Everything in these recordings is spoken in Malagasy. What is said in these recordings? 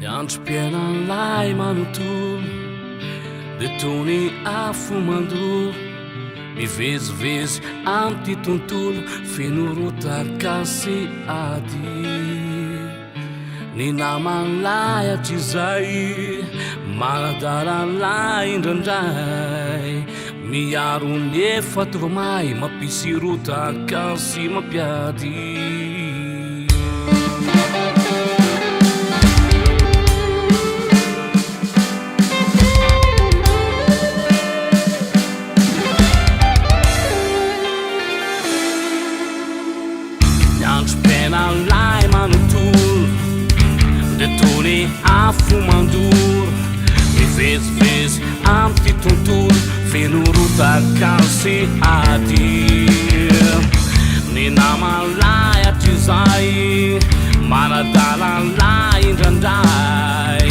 Androm-piainan'lay manontolo de tony afo mandoro mivezivezy amty tontolo fenoroota Gasy ady ny naman'lay hatr'izay manadaran'lay indrandray miaro nefa tovamay mampisy rota Gasy mampiady Androm-piainan'lay manontolo de tony afo mandoro mivezivezy amty tontolo fenoroota Gasy ady ny naman'lay hatr'izay manadalan'lay indrandray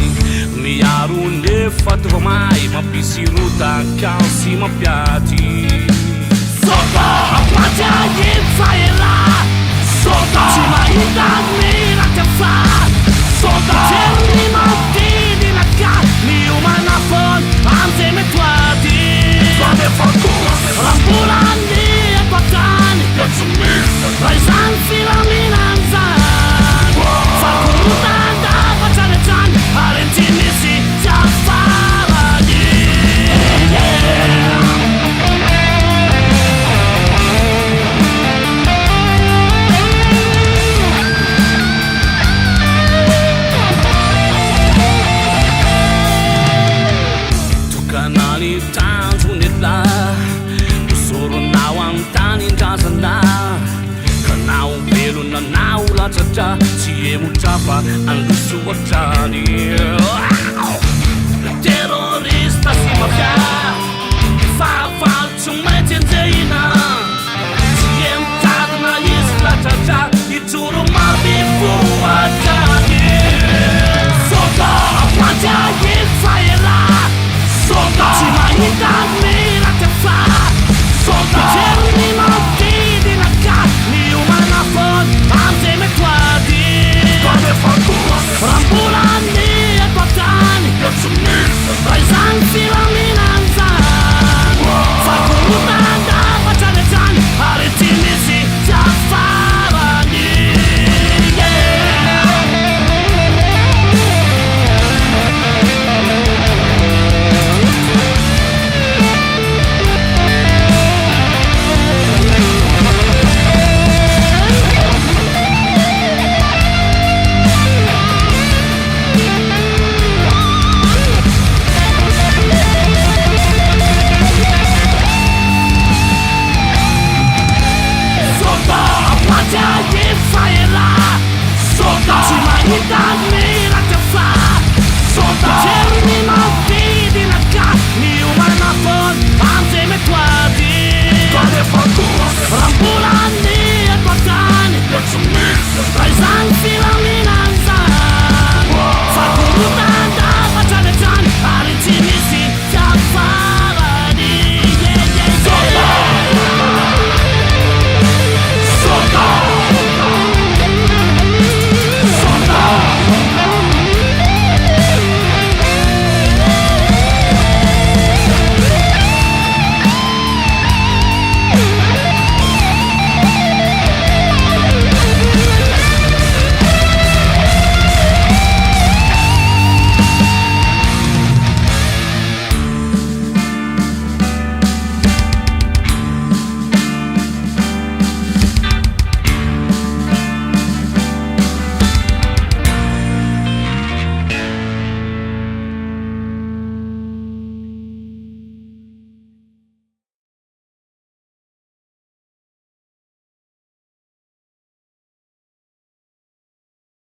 miaro nefa tovamay mampisy rota Gasy mampiady SOLDAT maty faela SOLDAT tsy mahita mirakafà SOLDAT teny mampiny naka miomana foana amizay mety hoady rambolany ampatany raha izany filaminany zany fakorotandafatra retrany ary tsy misy tsy afarany Soronao amin'ny tany indrazana kanao velona nao latratra tsy emotra fa andosoatrany